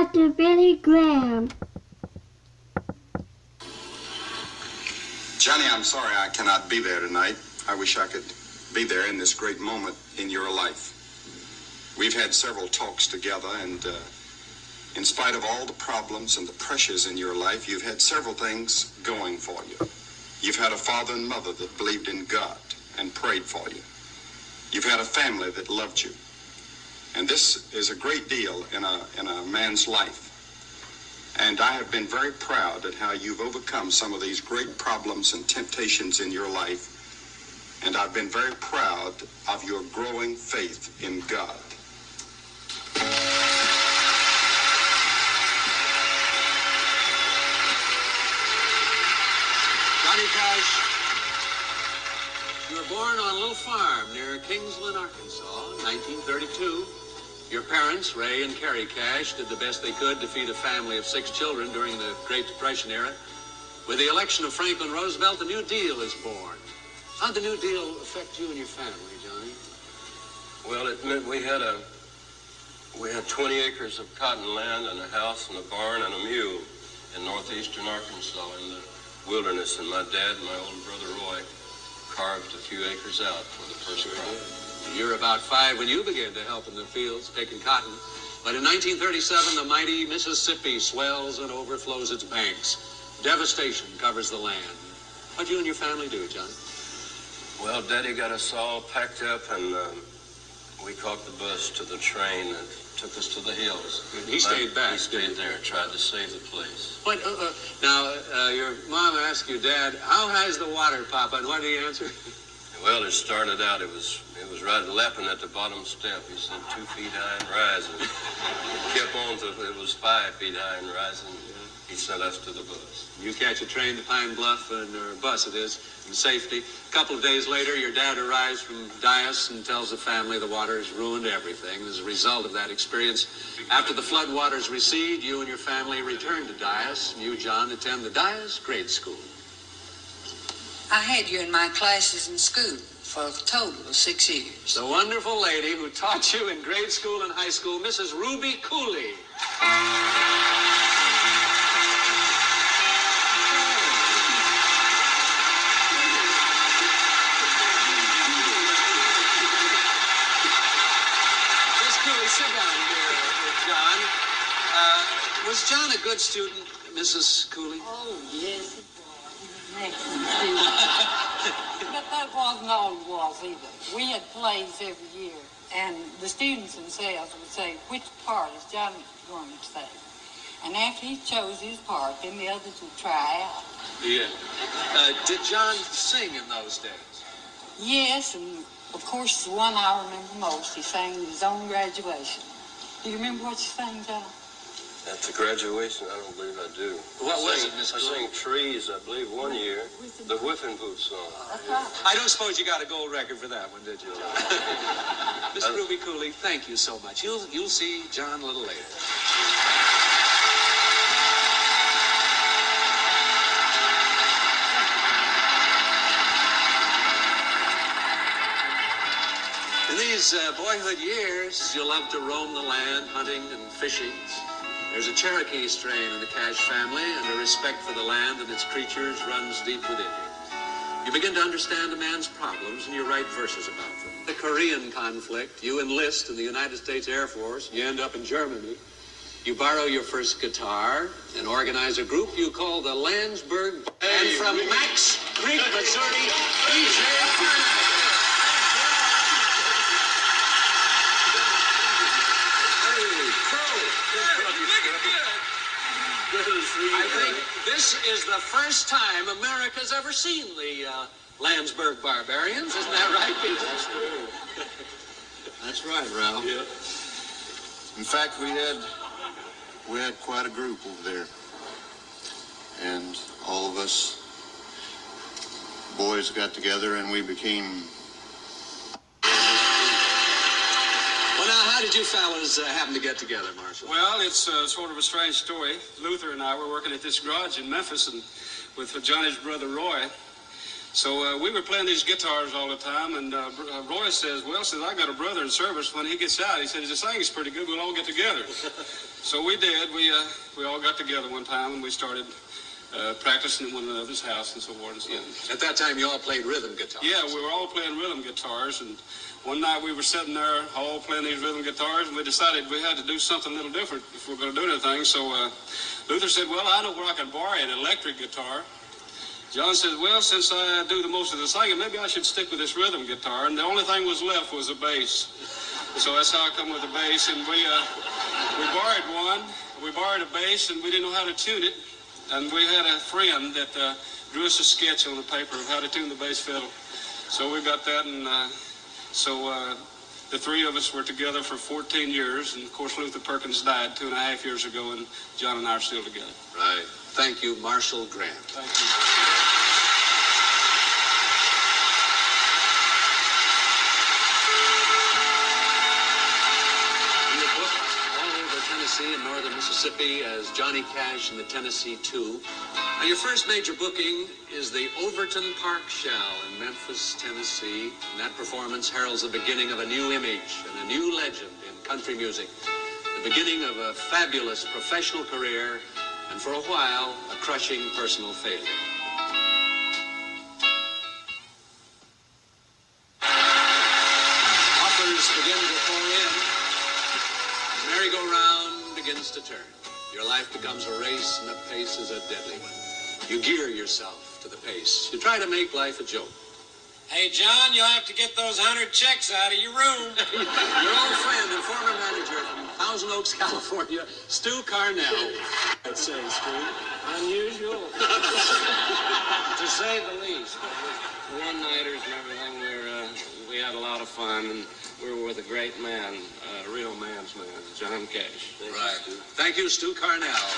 Dr. Billy Graham. Johnny, I'm sorry I cannot be there tonight. I wish I could be there in this great moment in your life. We've had several talks together, and in spite of all the problems and the pressures in your life, you've had several things going for you. You've had a father and mother that believed in God and prayed for you. You've had a family that loved you. And this is a great deal in a man's life. And I have been very proud at how you've overcome some of these great problems and temptations in your life. And I've been very proud of your growing faith in God. Johnny Cash, you were born on a little farm near Kingsland, Arkansas, in 1932. Your parents, Ray and Carrie Cash, did the best they could to feed a family of 6 children during the Great Depression era. With the election of Franklin Roosevelt, the New Deal is born. How'd the New Deal affect you and your family, Johnny? Well, it meant we had 20 acres of cotton land and a house and a barn and a mule in northeastern Arkansas in the wilderness, and my dad and my older brother Roy carved a few acres out for the first crop. You were about 5 when you began to help in the fields, picking cotton. But in 1937, the mighty Mississippi swells and overflows its banks. Devastation covers the land. What'd you and your family do, John? Well, Daddy got us all packed up, and we caught the bus to the train that took us to the hills. He stayed back. He stayed there, tried to save the place. What? Now, your mom asked your dad, how high's the water, Papa? And what did he answer? Well, it started out, it was right lapping at the bottom step. He said 2 feet high and rising. It kept on till it was 5 feet high and rising. He sent us to the bus. You catch a train to Pine Bluff, or bus it is, in safety. A couple of days later, your dad arrives from Dias and tells the family the water has ruined everything. As a result of that experience, after the flood waters recede, you and your family return to Dias. You, John, attend the Dias grade school. I had you in my classes in school for a total of 6 years. The wonderful lady who taught you in grade school and high school, Mrs. Ruby Cooley. Miss Cooley, sit down here with John. Was John a good student, Mrs. Cooley? Oh, yes, it was. Excellent student. But that wasn't all it was either. We had plays every year, and the students themselves would say, which part is Johnny going to say? And after he chose his part, then the others would try out. Yeah. Did John sing in those days? Yes, and of course the one I remember most, he sang his own graduation. Do you remember what you sang, John? At the graduation, I don't believe I do. What was it, Miss I Cooley? sang Trees, I believe, one year. The Whiffing Boot song. That's right. I don't suppose you got a gold record for that one, did you? Miss Ruby Cooley, thank you so much. You'll see John a little later. In these boyhood years, you love to roam the land, hunting and fishing. There's a Cherokee strain in the Cash family, and a respect for the land and its creatures runs deep within you. You begin to understand a man's problems, and you write verses about them. The Korean conflict, you enlist in the United States Air Force, you end up in Germany. You borrow your first guitar and organize a group you call the Landsberg Band. And from Max Creek, Missouri, DJ Parnell. I think this is the first time America's ever seen the Landsberg Barbarians. Isn't that right, Peter? That's true. That's right, Ralph. Yeah. In fact, we had quite a group over there. And all of us boys got together and we became... Well, now, how did you fellas happen to get together, Marshall? Well, it's sort of a strange story. Luther and I were working at this garage in Memphis, and with Johnny's brother Roy, So we were playing these guitars all the time, and Roy says, well, I got a brother in service. When he gets out, he says, the singing's pretty good. We'll all get together. So we did. We all got together one time, and we started practicing in one another's house and so forth and so on. Yeah. At that time, you all played rhythm guitars. Yeah, we were all playing rhythm guitars, and one night we were sitting there all playing these rhythm guitars, and we decided we had to do something a little different if we were going to do anything. So Luther said, well, I know where I can borrow an electric guitar. John said, well, since I do the most of the singing, maybe I should stick with this rhythm guitar. And the only thing was left was a bass. So that's how I come with the bass. And we borrowed one. We borrowed a bass, and we didn't know how to tune it. And we had a friend that drew us a sketch on the paper of how to tune the bass fiddle. So we got that, and the three of us were together for 14 years. And, of course, Luther Perkins died 2.5 years ago, and John and I are still together. Right. Thank you, Marshall Grant. Thank you. In northern Mississippi as Johnny Cash and the Tennessee Two. Now, your first major booking is the Overton Park Shell in Memphis, Tennessee. And that performance heralds the beginning of a new image and a new legend in country music. The beginning of a fabulous professional career and, for a while, a crushing personal failure. Offers begin to pour in. The merry-go-round begins to turn. Your life becomes a race, and the pace is a deadly one. You gear yourself to the pace. You try to make life a joke. Hey, John, you'll have to get those 100 checks out of your room. Your old friend and former manager from Thousand Oaks, California, Stu Carnell. I'd say, Stu. Unusual. To say the least. One-nighters and everything, we had a lot of fun, and we were with a great man, a real man's man, John Cash. Right. Thank you, Stu Carnell.